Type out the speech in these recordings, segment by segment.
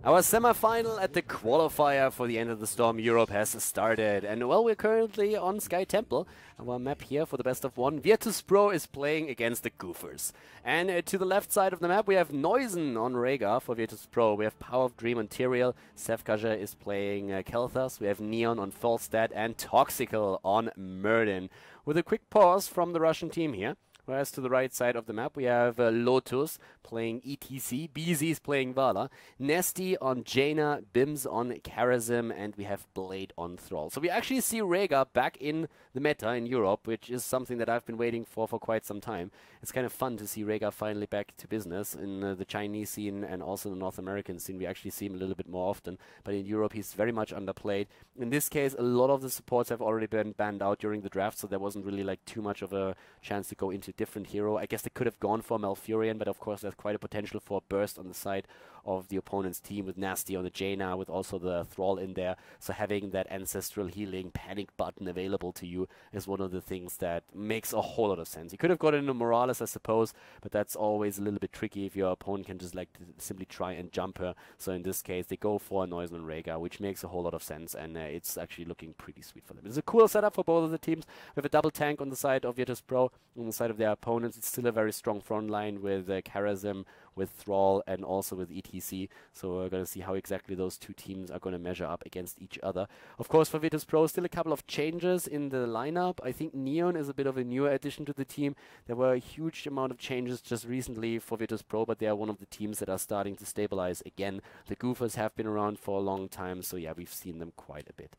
Our semi-final at the qualifier for the end of the Storm Europe has started, and well, we're currently on Sky Temple. Our map here for the best of one. Virtus Pro is playing against the Goofers. And to the left side of the map, we have Neusen on Rhaegar for Virtus Pro. We have Power of Dream on Tyrael. Sefkaja is playing Kel'Thas. We have Neon on Falstad and Toxical on Myrddin. With a quick pause from the Russian team here. Whereas to the right side of the map, we have Lotus playing ETC, BZ is playing Vala, Nesty on Jaina, Bims on Karazim, and we have Blade on Thrall. So we actually see Rhaegar back in the meta in Europe, which is something that I've been waiting for quite some time. It's kind of fun to see Rhaegar finally back to business in the Chinese scene and also the North American scene. We actually see him a little bit more often, but in Europe he's very much underplayed. In this case, a lot of the supports have already been banned out during the draft, so there wasn't really like too much of a chance to go into different hero. I guess they could have gone for Malfurion, but of course there's quite a potential for a burst on the side of the opponent's team with Nasty on the Jaina, with also the Thrall in there. So having that ancestral healing panic button available to you is one of the things that makes a whole lot of sense. You could have got into Morales, I suppose, but that's always a little bit tricky if your opponent can just like simply try and jump her. So in this case, they go for Neusen and Rhaegar, which makes a whole lot of sense, and it's actually looking pretty sweet for them. It's a cool setup for both of the teams. We have a double tank on the side of Virtus Pro, on the side of their opponents. It's still a very strong front line with Karazim, with Thrall, and also with ETC. So we're going to see how exactly those two teams are going to measure up against each other. Of course, for Virtus Pro, still a couple of changes in the lineup. I think Neon is a bit of a newer addition to the team. There were a huge amount of changes just recently for Virtus Pro, but they are one of the teams that are starting to stabilize again. The Goofers have been around for a long time, so yeah, we've seen them quite a bit.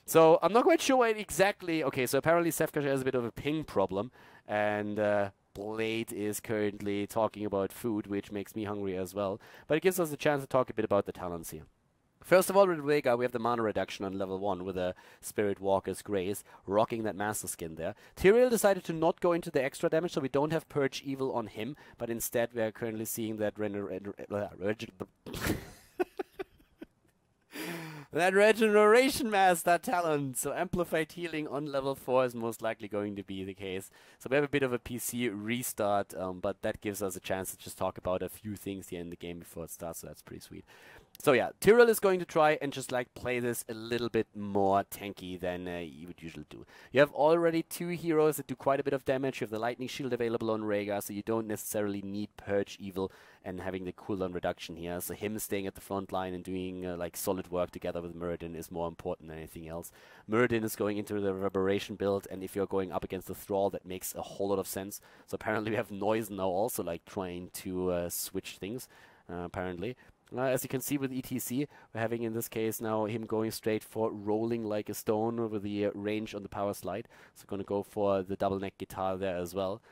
So I'm not quite sure what exactly... Okay, so apparently Sefkaja has a bit of a ping problem, and Blade is currently talking about food, which makes me hungry as well. But it gives us a chance to talk a bit about the talents here. First of all, with Rhaegar, we have the mana reduction on level 1 with a Spirit Walker's Grace, rocking that Master Skin there. Tyrael decided to not go into the extra damage, so we don't have Purge Evil on him, but instead we are currently seeing that that Regeneration Master talent. So Amplified Healing on level 4 is most likely going to be the case. So we have a bit of a PC restart, but that gives us a chance to just talk about a few things here in the game before it starts, so that's pretty sweet. So yeah, Tyrael is going to try and just like play this a little bit more tanky than you would usually do. You have already two heroes that do quite a bit of damage. You have the Lightning Shield available on Rhaegar, so you don't necessarily need Purge Evil and having the cooldown reduction here. So him staying at the front line and doing like solid work together with Myrddin is more important than anything else. Myrddin is going into the Reverberation build, and if you're going up against the Thrall, that makes a whole lot of sense. So apparently we have Neusen now also like trying to switch things, apparently. As you can see with ETC, we're having in this case now him going straight for rolling like a stone with the range on the power slide. So going to go for the double neck guitar there as well.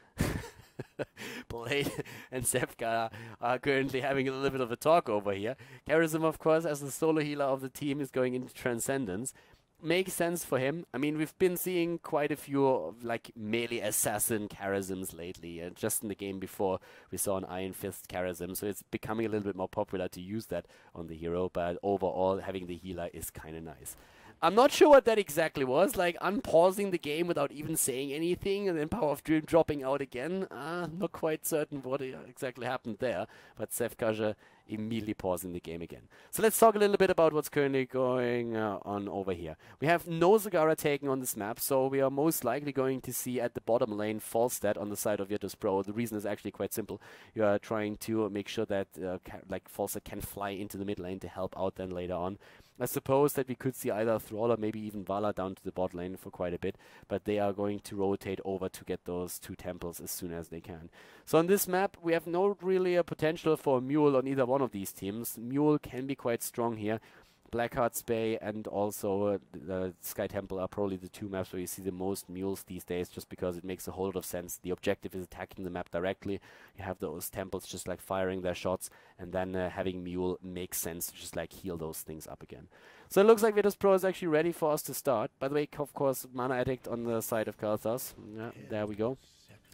Blade and Sefka are currently having a little bit of a talk over here. Karazim, of course, as the solo healer of the team, is going into Transcendence. Makes sense for him. I mean, we've been seeing quite a few like melee assassin Karazims lately, and just in the game before we saw an Iron Fist Karazim, so it's becoming a little bit more popular to use that on the hero, but overall having the healer is kind of nice. I'm not sure what that exactly was, like unpausing the game without even saying anything and then Power of Dream dropping out again. Not quite certain what exactly happened there, but Sefkaja immediately pausing the game again. So let's talk a little bit about what's currently going on over here. We have no Zagara taken on this map, so we are most likely going to see at the bottom lane Falstad on the side of Virtus Pro. The reason is actually quite simple. You are trying to make sure that like Falstad can fly into the mid lane to help out then later on. I suppose that we could see either Thrall or maybe even Vala down to the bot lane for quite a bit, but they are going to rotate over to get those two temples as soon as they can. So on this map, we have no really a potential for a Mule on either one of these teams. Mule can be quite strong here. Blackheart's Bay and also the Sky Temple are probably the two maps where you see the most mules these days, just because it makes a whole lot of sense. The objective is attacking the map directly. You have those temples just like firing their shots, and then having Mule makes sense to just like heal those things up again. So it looks like Virtus Pro is actually ready for us to start. By the way, of course, Mana Addict on the side of Kel'Thas. Yeah, there we go.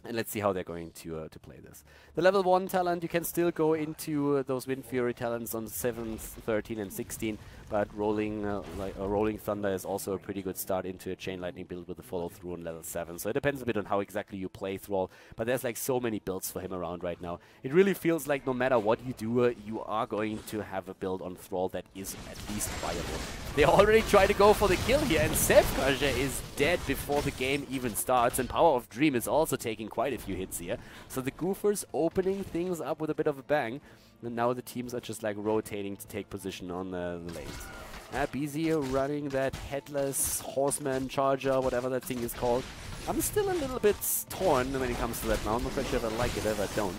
And let's see how they're going to play this. The level 1 talent, you can still go into those Wind Fury talents on 7, 13 and 16, but Rolling Thunder is also a pretty good start into a Chain Lightning build with the follow through on level 7. So it depends a bit on how exactly you play Thrall, but there's like so many builds for him around right now. It really feels like no matter what you do, you are going to have a build on Thrall that is at least viable. They already try to go for the kill here, and Sevkaja is dead before the game even starts, and Power of Dream is also taking quite a few hits here. So the Goofers opening things up with a bit of a bang, and now the teams are just like rotating to take position on the lanes. BZ running that headless horseman charger, whatever that thing is called. I'm still a little bit torn when it comes to that now. I'm not quite sure if I like it or if I don't.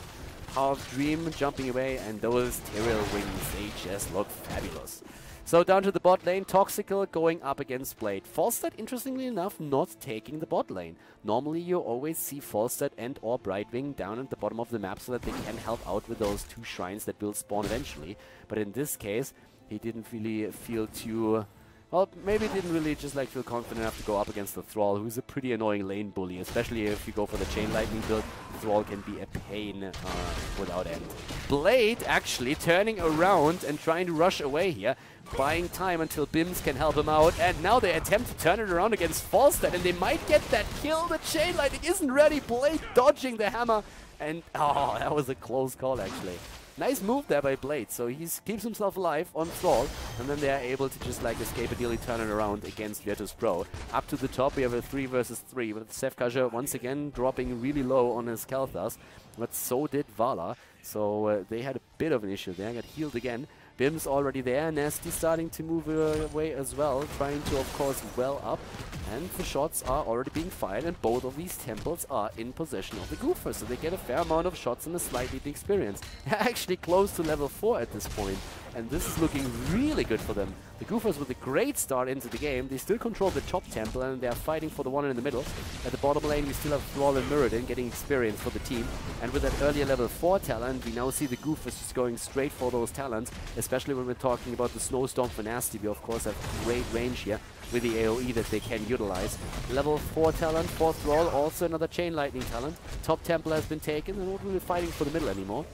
Power of Dream jumping away, and those Tyrael wings, they just look fabulous. So down to the bot lane, Toxical going up against Blade. Falstad, interestingly enough, not taking the bot lane. Normally you always see Falstad and or Brightwing down at the bottom of the map so that they can help out with those 2 shrines that will spawn eventually. But in this case, he didn't really feel too... Well, maybe didn't really just like feel confident enough to go up against the Thrall, who's a pretty annoying lane bully, especially if you go for the Chain Lightning build. Thrall can be a pain without end. Blade actually turning around and trying to rush away here, buying time until Bims can help him out, and now they attempt to turn it around against Falstad, and they might get that kill. The Chain Lightning isn't ready. Blade dodging the hammer, and oh, that was a close call actually. Nice move there by Blade, so he keeps himself alive on Thrall, and then they are able to just like escape ideally turn it around against Virtus.pro. Up to the top we have a 3 versus 3, with Sevkaja once again dropping really low on his Kalthas, but so did Vala, so they had a bit of an issue there, got healed again. Bim's already there, Nasty starting to move away as well, trying to of course well up, and the shots are already being fired, and both of these temples are in possession of the Goofers, so they get a fair amount of shots and a slight lead experience. Actually close to level 4 at this point, and this is looking really good for them. The Goofers with a great start into the game, they still control the top temple and they are fighting for the one in the middle. At the bottom lane we still have Thrall and Muradin getting experience for the team, and with that earlier level 4 talent we now see the Goofers just going straight for those talents, especially when we're talking about the Snowstorm for Nasty. We of course have great range here with the AoE that they can utilize. Level 4 talent for Thrall, also another Chain Lightning talent. Top temple has been taken, and not really fighting for the middle anymore.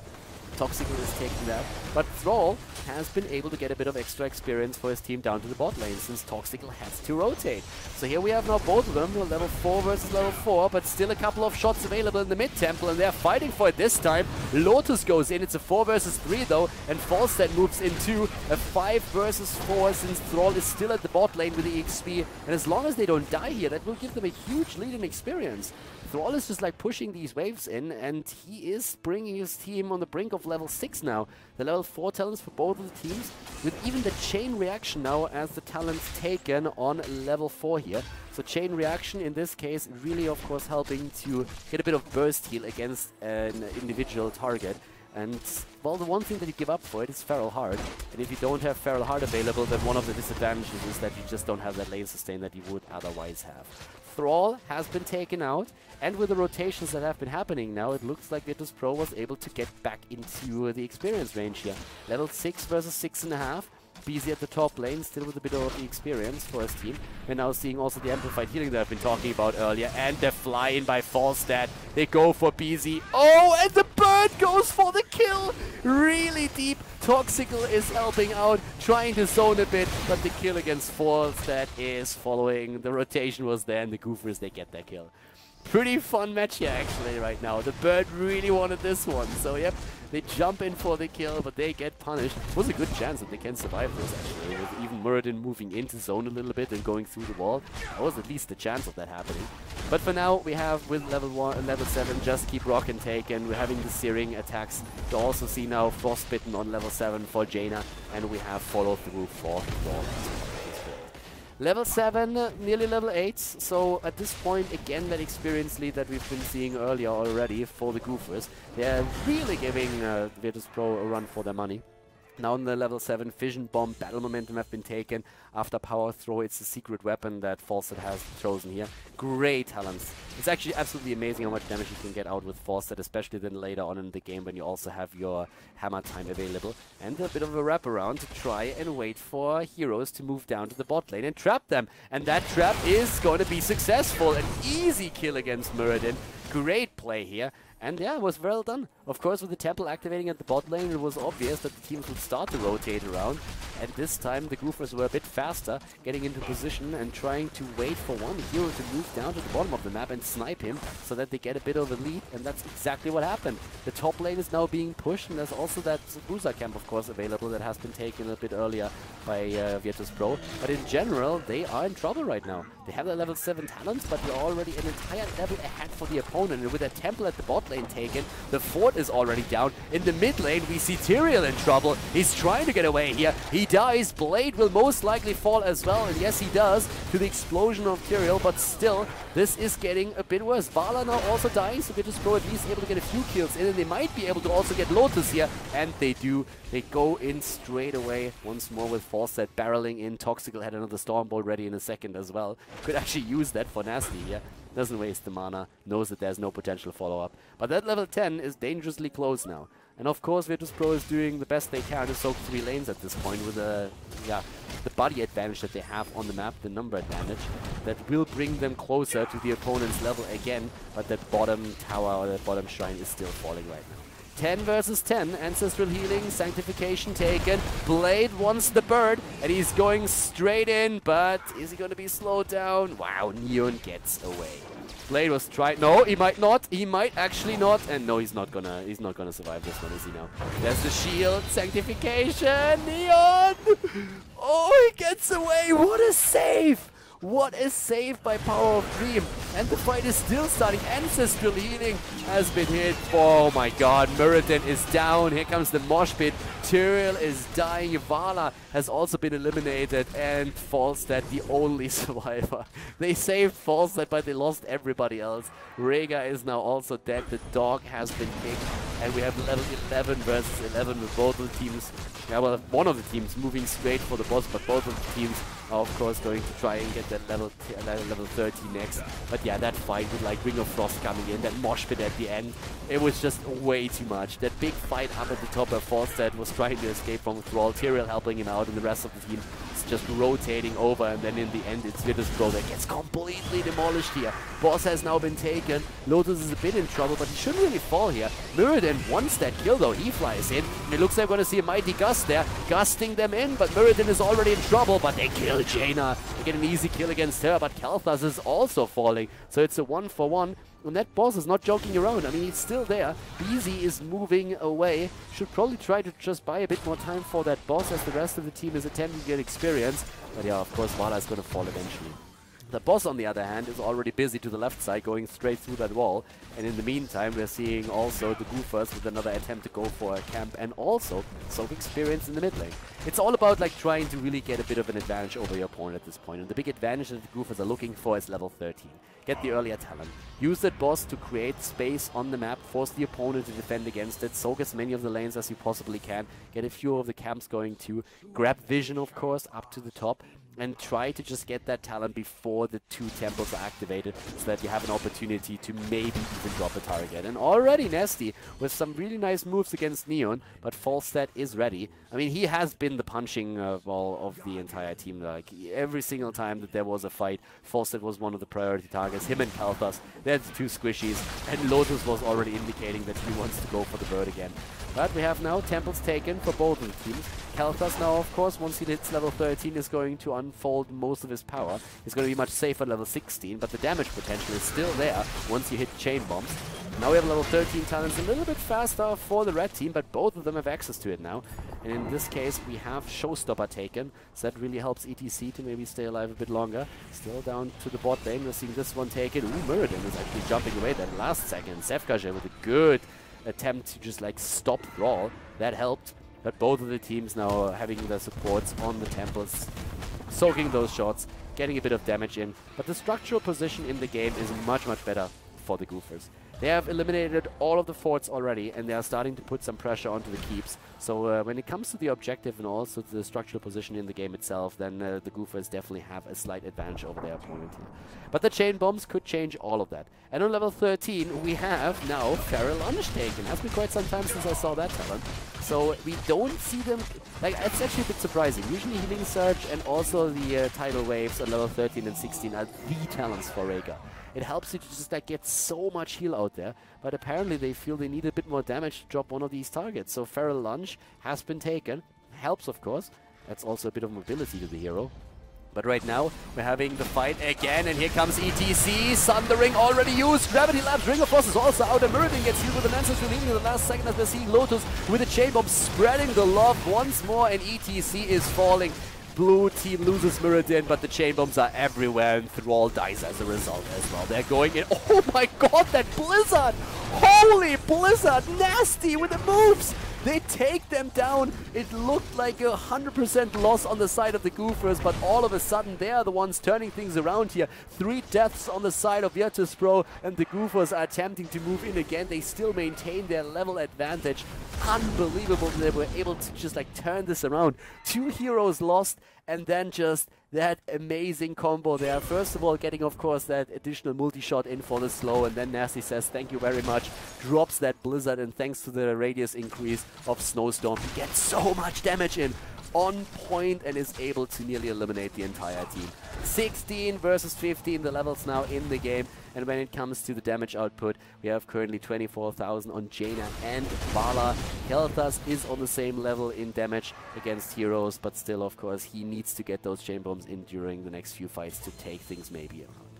Toxical is taking that, but Thrall has been able to get a bit of extra experience for his team down to the bot lane since Toxical has to rotate. So here we have now both of them, level 4 versus level 4, but still a couple of shots available in the mid temple, and they're fighting for it this time. Lotus goes in, it's a 4 versus 3 though, and Falstad moves into a 5 versus 4 since Thrall is still at the bot lane with the XP, and as long as they don't die here, that will give them a huge lead in experience. Thrall is just like pushing these waves in, and he is bringing his team on the brink of level 6 now. The level 4 talents for both of the teams, with even the chain reaction now as the talents taken on level 4 here. So chain reaction in this case really of course helping to get a bit of burst heal against an individual target. And, well, the one thing that you give up for it is Feral Heart. And if you don't have Feral Heart available, then one of the disadvantages is that you just don't have that lane sustain that you would otherwise have. Thrall has been taken out, and with the rotations that have been happening now, it looks like Virtus.pro was able to get back into the experience range here. Level 6 versus 6.5. BZ at the top lane, still with a bit of the experience for his team. We're now seeing also the amplified healing that I've been talking about earlier, and the fly in by Falstad. They go for BZ. Oh, and the bird goes for the kill! Really deep. Toxical is helping out, trying to zone a bit, but the kill against Falstad is following. The rotation was there, and the Goofers, they get their kill. Pretty fun match here actually right now. The bird really wanted this one, so yep, they jump in for the kill, but they get punished. It was a good chance that they can survive this actually, with even Muradin moving into zone a little bit and going through the wall. That was at least a chance of that happening. But for now, we have with level 7, just keep rock and take, and we're having the Searing attacks. You also see now Frostbitten on level 7 for Jaina, and we have follow through for Dawn. Level 7, nearly level 8, so at this point, again, that experience lead that we've been seeing earlier already for the Goofers. They're really giving Virtus.pro a run for their money. Now in the level 7, Fission Bomb, Battle Momentum have been taken. After Power Throw, it's the secret weapon that Falstad has chosen here. Great talents. It's actually absolutely amazing how much damage you can get out with Falstad, especially then later on in the game when you also have your hammer time available. And a bit of a wraparound to try and wait for heroes to move down to the bot lane and trap them. And that trap is going to be successful. An easy kill against Muradin. Great play here. And yeah, it was well done. Of course, with the temple activating at the bot lane, it was obvious that the teams would start to rotate around. And this time, the Goofers were a bit faster, getting into position and trying to wait for one hero to move down to the bottom of the map and snipe him so that they get a bit of a lead. And that's exactly what happened. The top lane is now being pushed, and there's also that Bruiser camp, of course, available that has been taken a bit earlier by Virtus Pro. But in general, they are in trouble right now. They have their level 7 talents, but they're already an entire level ahead for the opponent. And with their temple at the bot lane taken, the fort is already down. In the mid lane, we see Tyrael in trouble. He's trying to get away here. He dies. Blade will most likely fall as well. And yes, he does, to the explosion of Tyrael. But still, this is getting a bit worse. Vala now also dying, so Virtus Pro at least able to get a few kills in. And they might be able to also get Lotus here. And they do. They go in straight away once more with Falset barreling in. Toxical had another Storm Bolt ready in a second as well. Could actually use that for Nasty here. Doesn't waste the mana, knows that there's no potential follow-up. But that level 10 is dangerously close now. And of course, Virtus Pro is doing the best they can to soak 3 lanes at this point with the body advantage that they have on the map, the number advantage, that will bring them closer to the opponent's level again. But that bottom tower or that bottom shrine is still falling right now. 10 versus 10, Ancestral Healing, Sanctification taken, Blade wants the bird, and he's going straight in, but is he going to be slowed down? Wow, Neon gets away. Blade was trying, no, he might not, he might actually not, and no, he's not gonna survive this one, is he now? There's the shield, Sanctification, Neon! Oh, he gets away, what a save! What a save by Power of Dream. And the fight is still starting. Ancestral Healing has been hit. Oh my god, Muradin is down. Here comes the mosh pit. Tyrael is dying. Vala has also been eliminated. And Falstad, the only survivor. They saved Falstad, but they lost everybody else. Rhaegar is now also dead. The dog has been kicked. And we have level 11 versus 11 with both of the teams. Yeah, well, one of the teams moving straight for the boss, but both of the teams are of course going to try and get that level 30 next. But yeah, that fight with like Ring of Frost coming in, that mosh pit at the end, it was just way too much. That big fight up at the top where Falstad was trying to escape from Thrall, Tyrael helping him out, and the rest of the team is just rotating over, and then in the end it's Virtus Pro that gets completely demolished here. Boss has now been taken. Lotus is a bit in trouble, but he shouldn't really fall here. Muradin wants that kill though. He flies in. It looks like we're going to see a mighty gust there, gusting them in, but Muradin is already in trouble, but they kill Jaina. They get an easy kill against her, but Kalthas is also falling. So it's a 1-for-1. And that boss is not joking around. I mean, he's still there. BZ is moving away. Should probably try to just buy a bit more time for that boss as the rest of the team is attempting to get experience. But yeah, of course, Vala is going to fall eventually. The boss, on the other hand, is already busy to the left side, going straight through that wall. And in the meantime, we're seeing also the Goofers with another attempt to go for a camp and also soak experience in the mid lane. It's all about like trying to really get a bit of an advantage over your opponent at this point. And the big advantage that the Goofers are looking for is level 13. Get the earlier talent. Use that boss to create space on the map, force the opponent to defend against it, soak as many of the lanes as you possibly can, get a few of the camps going too, grab vision of course up to the top, and try to just get that talent before the 2 temples are activated so that you have an opportunity to maybe even drop a target. And already Nasty with some really nice moves against Neon, but Falstad is ready. I mean, he has been the punching ball of the entire team. Like every single time that there was a fight, Falstad was one of the priority targets. Him and Kalthas, they're the 2 squishies, and Lotus was already indicating that he wants to go for the bird again. But we have now temples taken for both of the teams. Kalthas now, of course, once he hits level 13, is going to unfold most of his power. He's going to be much safer at level 16, but the damage potential is still there once you hit chain bombs. Now we have level 13 talents a little bit faster for the red team, but both of them have access to it now. And in this case, we have Showstopper taken, so that really helps ETC to maybe stay alive a bit longer. Still down to the bot lane, we're seeing this one taken. Ooh, Muradin is actually jumping away that last second. Sefkaje with a good attempt to just like stop Thrall. That helped. But both of the teams now having their supports on the temples, soaking those shots, getting a bit of damage in. But the structural position in the game is much, much better for the Goofers. They have eliminated all of the forts already, and they are starting to put some pressure onto the keeps. So when it comes to the objective and also to the structural position in the game itself, then the Goofers definitely have a slight advantage over their opponent here. But the chain bombs could change all of that. And on level 13, we have now Feral Lunge taken. Has been quite some time since I saw that talent. So we don't see them, like, it's actually a bit surprising. Usually Healing Surge and also the Tidal Waves on level 13 and 16 are the talents for Rhaegar. It helps you to just like get so much heal out there, but apparently they feel they need a bit more damage to drop one of these targets. So Feral Lunge has been taken. Helps, of course. That's also a bit of mobility to the hero. But right now, we're having the fight again, and here comes ETC. Sundering already used. Gravity Labs, Ring of Frost is also out, and Mirrodin gets healed with an Ancestral Healing in the last second as we're seeing Lotus with a Chain Bomb spreading the love once more, and ETC is falling. Blue team loses Mirrodin, but the chain bombs are everywhere, and Thrall dies as a result as well. They're going in. Oh my god, that Blizzard! Holy Blizzard! Nasty with the moves! They take them down. It looked like a 100% loss on the side of the Goofers, but all of a sudden they are the ones turning things around here. 3 deaths on the side of Virtus.pro, and the Goofers are attempting to move in again. They still maintain their level advantage. Unbelievable that they were able to just like turn this around. 2 heroes lost, and then just that amazing combo there. First of all, getting, of course, that additional multi-shot in for the slow, and then Nasty says thank you very much, drops that Blizzard, and thanks to the radius increase of Snowstorm, he gets so much damage in. On point, and is able to nearly eliminate the entire team. 16 versus 15, the levels now in the game. And when it comes to the damage output, we have currently 24,000 on Jaina and Vala. Kel'Thas is on the same level in damage against heroes, but still, of course, he needs to get those chain bombs in during the next few fights to take things maybe around.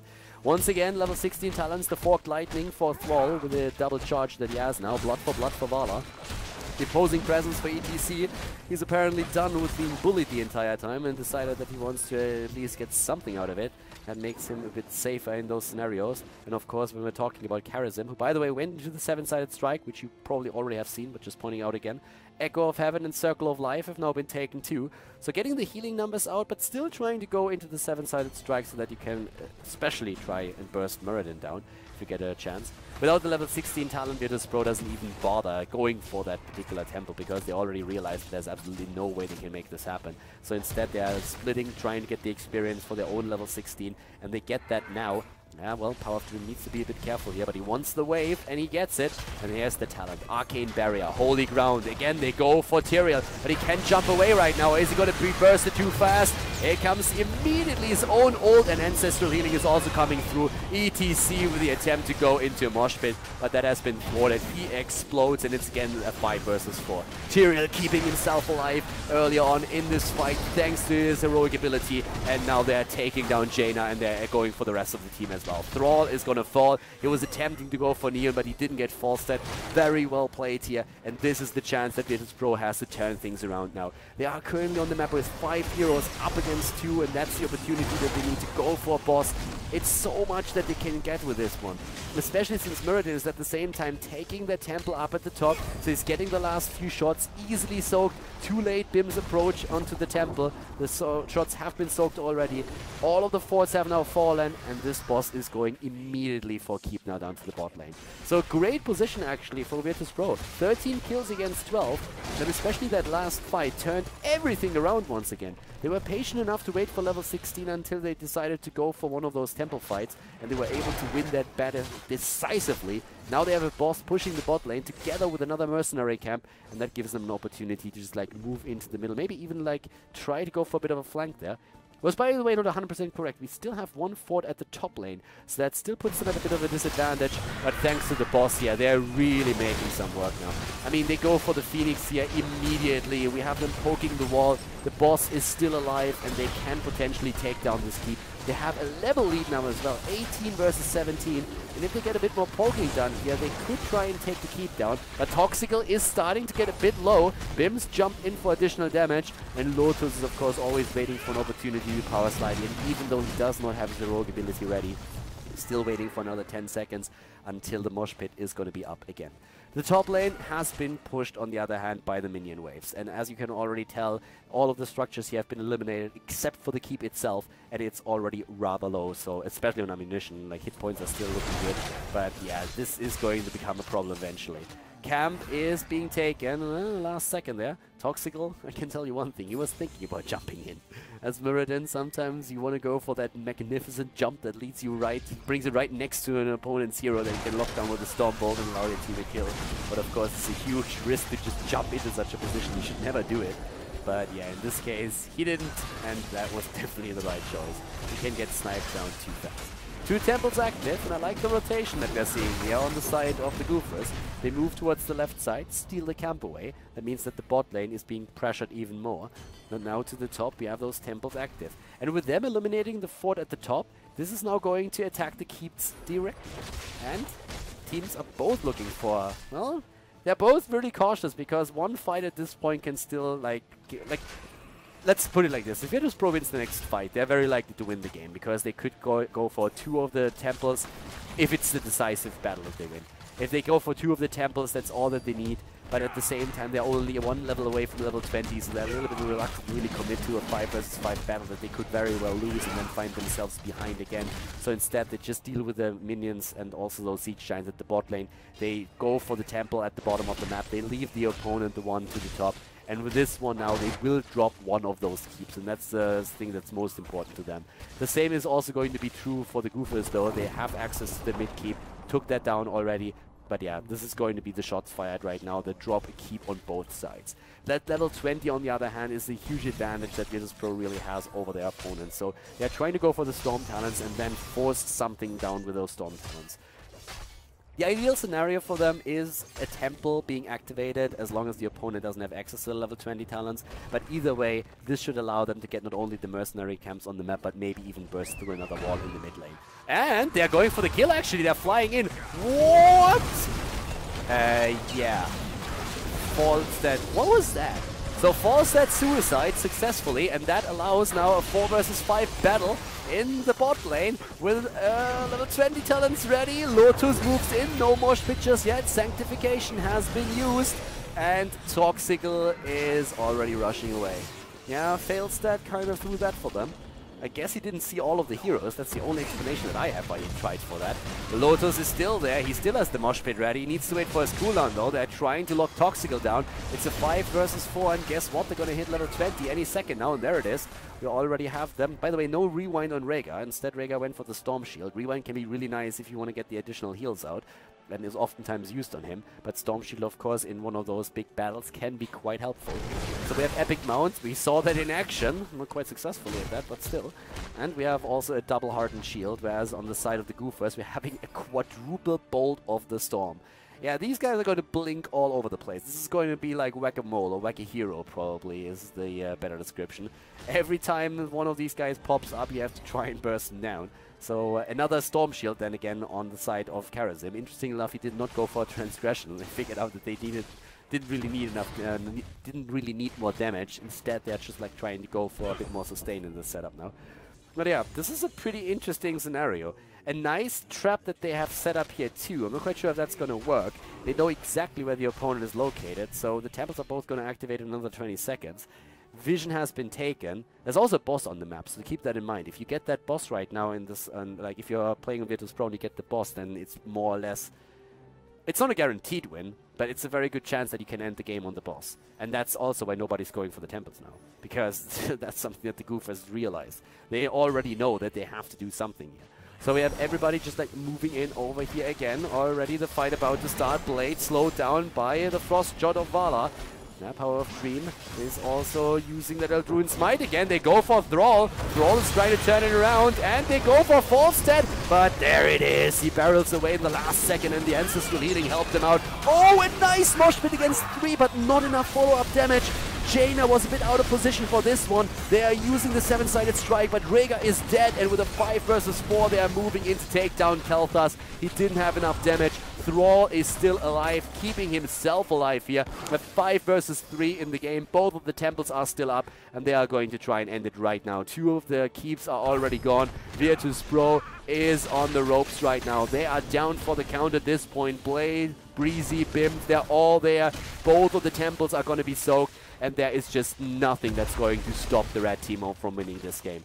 Once again, level 16 talents, the Forked Lightning for Thrall with a double charge that he has now. Blood for Vala. Imposing presence for ETC. He's apparently done with being bullied the entire time and decided that he wants to at least get something out of it. That makes him a bit safer in those scenarios. And of course, when we're talking about Karazim, who by the way went into the 7-sided strike, which you probably already have seen, but just pointing out again. Echo of Heaven and Circle of Life have now been taken too. So getting the healing numbers out, but still trying to go into the 7-sided strike so that you can especially try and burst Mirrodin down if you get a chance. Without the level 16 talent, Virtus.pro doesn't even bother going for that particular temple because they already realized there's absolutely no way they can make this happen. So instead they are splitting, trying to get the experience for their own level 16, and they get that now. Yeah, well, Power of Doom needs to be a bit careful here, but he wants the wave, and he gets it. And here's the talent. Arcane Barrier, Holy Ground. Again, they go for Tyrael, but he can't jump away right now. Is he going to be-burst it too fast? Here comes immediately his own ult, and Ancestral Healing is also coming through. ETC with the attempt to go into a mosh pit, but that has been thwarted. He explodes, and it's again a 5 versus 4. Tyrael keeping himself alive earlier on in this fight, thanks to his heroic ability, and now they're taking down Jaina, and they're going for the rest of the team as well. Thrall is going to fall. He was attempting to go for Neon, but he didn't get false set. Very well played here, and this is the chance that Virtus.pro has to turn things around now. They are currently on the map with 5 heroes up against 2, and that's the opportunity that they need to go for a boss. It's so much that they can get with this one, especially since Mirrodin is at the same time taking the temple up at the top, so he's getting the last few shots easily soaked. Too late Bim's approach onto the temple. The shots have been soaked already. All of the forts have now fallen, and this boss is going immediately for keep now down to the bot lane. So great position actually for Virtus.pro. 13 kills against 12, and especially that last fight turned everything around once again. They were patient enough to wait for level 16 until they decided to go for one of those temple fights, and they were able to win that battle decisively. Now they have a boss pushing the bot lane together with another mercenary camp, and that gives them an opportunity to just like move into the middle, maybe even like try to go for a bit of a flank there. Was, by the way, not 100% correct. We still have one fort at the top lane, so that still puts them at a bit of a disadvantage. But thanks to the boss here, they're really making some work now. I mean, they go for the Phoenix here immediately. We have them poking the wall. The boss is still alive, and they can potentially take down this keep. They have a level lead now as well, 18 versus 17. And if they get a bit more poking done here, they could try and take the keep down. But Toxical is starting to get a bit low. Bims jumped in for additional damage. And Lotus is, of course, always waiting for an opportunity to power slide in, even though he does not have his heroic ability ready. Still waiting for another 10 seconds until the mosh pit is going to be up again. The top lane has been pushed, on the other hand, by the minion waves. And as you can already tell, all of the structures here have been eliminated except for the keep itself, and it's already rather low. So especially on ammunition, like hit points are still looking good. But yeah, this is going to become a problem eventually. camp is being taken. Last second there. Toxical, I can tell you one thing, he was thinking about jumping in. As Muradin, sometimes you want to go for that magnificent jump that leads you right, brings it right next to an opponent's hero that you can lock down with a Storm Bolt and allow your team to kill. But of course, it's a huge risk to just jump into such a position. You should never do it. But yeah, in this case, he didn't, and that was definitely the right choice. He can get sniped down too fast. 2 temples active, and I like the rotation that we're seeing here on the side of the Goofers. They move towards the left side, steal the camp away. That means that the bot lane is being pressured even more. And now to the top, we have those temples active. And with them eliminating the fort at the top, this is now going to attack the keeps directly. And teams are both looking for, well, they're both really cautious because one fight at this point can still, let's put it like this. If Virtus Pro wins the next fight, they're very likely to win the game because they could go for 2 of the temples if it's the decisive battle if they win. If they go for 2 of the temples, that's all that they need. But at the same time, they're only 1 level away from level 20, so they're a little bit reluctant to really commit to a 5 versus 5 battle that they could very well lose and then find themselves behind again. So instead, they just deal with the minions and also those siege giants at the bot lane. They go for the temple at the bottom of the map. They leave the opponent the one to the top. And with this one now, they will drop one of those keeps, and that's the thing that's most important to them. The same is also going to be true for the Goofers, though. They have access to the mid keep, took that down already. But yeah, this is going to be the shots fired right now. They drop a keep on both sides. That level 20, on the other hand, is the huge advantage that Virtus Pro really has over their opponents. So they're trying to go for the Storm Talents and then force something down with those Storm Talents. The ideal scenario for them is a temple being activated as long as the opponent doesn't have access to the level 20 talents. But either way, this should allow them to get not only the mercenary camps on the map, but maybe even burst through another wall in the mid lane. And they're going for the kill, actually. They're flying in. What? Yeah. Falstad. What was that? So Falstad suicide successfully, and that allows now a 4 versus 5 battle in the bot lane with level 20 talents ready. Lotus moves in, no more pictures yet. Sanctification has been used, and Toxical is already rushing away. Yeah, Falstad kind of threw that for them. I guess he didn't see all of the heroes. That's the only explanation that I have why he tried for that. Lotus is still there. He still has the mosh pit ready. He needs to wait for his cooldown, though. They're trying to lock Toxical down. It's a 5 versus 4, and guess what? They're going to hit level 20 any second now, and there it is. We already have them. By the way, no rewind on Rhaegar. Instead, Rhaegar went for the Storm Shield. Rewind can be really nice if you want to get the additional heals out, and is oftentimes used on him. But Storm Shield, of course, in one of those big battles can be quite helpful. So we have Epic Mount. We saw that in action. Not quite successfully at that, but still. And we have also a double Hardened Shield, whereas on the side of the Goofers, we're having a quadruple Bolt of the Storm. Yeah, these guys are going to blink all over the place. This is going to be like Whack-A-Mole, or Whack-A-Hero probably is the better description. Every time one of these guys pops up, you have to try and burst them down. So another Storm Shield then again on the side of Karazim. Interesting enough, he did not go for a Transgression. They figured out that they didn't really need enough, didn't really need more damage. Instead, they're just like trying to go for a bit more sustain in this setup now. But yeah, this is a pretty interesting scenario. A nice trap that they have set up here too. I'm not quite sure if that's going to work. They know exactly where the opponent is located, so the temples are both going to activate in another 20 seconds. Vision has been taken. There's also a boss on the map, so keep that in mind. If you get that boss right now in this, like if you're playing with Virtus Pro and you get the boss, then it's more or less... It's not a guaranteed win, but it's a very good chance that you can end the game on the boss. And that's also why nobody's going for the temples now, because that's something that the Goofers realized. They already know that they have to do something here. So we have everybody just like moving in over here again. Already the fight about to start. Blade slowed down by the Frost Jot of Vala. Now Power of Dream is also using that Eldruin Smite again. They go for Thrall. Thrall is trying to turn it around, and they go for Falstad. But there it is. He barrels away in the last second, and the Ancestral Healing helped him out. Oh, a nice mosh pit against 3, but not enough follow-up damage. Jaina was a bit out of position for this one. They are using the 7-sided strike, but Rhaegar is dead, and with a 5 versus 4, they are moving in to take down Kel'Thas. He didn't have enough damage. Thrall is still alive, keeping himself alive here. But 5 versus 3 in the game. Both of the temples are still up, and they are going to try and end it right now. 2 of the keeps are already gone. Virtus Pro is on the ropes right now. They are down for the count at this point. Blade, Breezy, Bim, they're all there. Both of the temples are going to be soaked, and there is just nothing that's going to stop the red team from winning this game.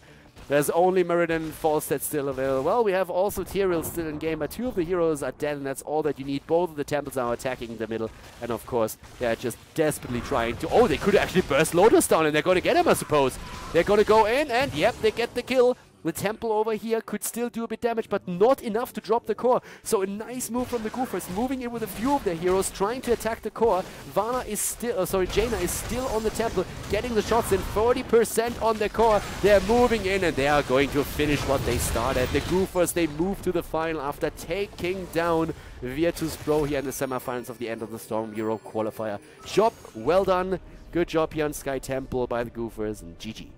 There's only Meriden Falstead still available. Well, we have also Tyrael still in game, but 2 of the heroes are dead, and that's all that you need. Both of the temples are attacking the middle, and of course, they're just desperately trying to... Oh, they could actually burst Lotus down, and they're going to get him, I suppose. They're going to go in, and yep, they get the kill. The temple over here could still do a bit damage, but not enough to drop the core. So a nice move from the Goofers, moving in with a few of their heroes, trying to attack the core. Vana is still, Jaina is still on the temple, getting the shots in, 40% on the core. They're moving in, and they are going to finish what they started. The Goofers, they move to the final after taking down Virtus Pro here in the semifinals of the end of the Storm Europe qualifier. Job well done. Good job here on Sky Temple by the Goofers, and GG.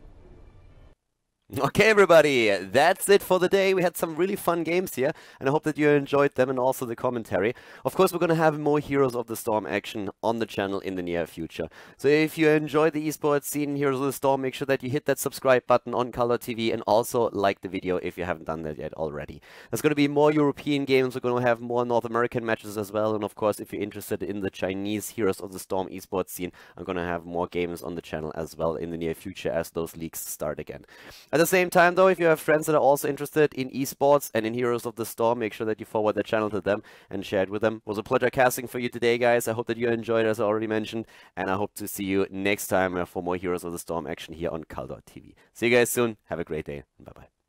Okay, everybody, that's it for the day. We had some really fun games here, and I hope that you enjoyed them and also the commentary. Of course, we're going to have more Heroes of the Storm action on the channel in the near future. So if you enjoyed the esports scene Heroes of the Storm, make sure that you hit that subscribe button on Khaldor TV and also like the video if you haven't done that yet already. There's going to be more European games. We're going to have more North American matches as well. And of course, if you're interested in the Chinese Heroes of the Storm esports scene, I'm going to have more games on the channel as well in the near future as those leagues start again. At the same time, though, if you have friends that are also interested in esports and in Heroes of the Storm, make sure that you forward the channel to them and share it with them. It was a pleasure casting for you today, guys. I hope that you enjoyed, as I already mentioned, and I hope to see you next time for more Heroes of the Storm action here on Khaldor TV. See you guys soon. Have a great day. Bye-bye.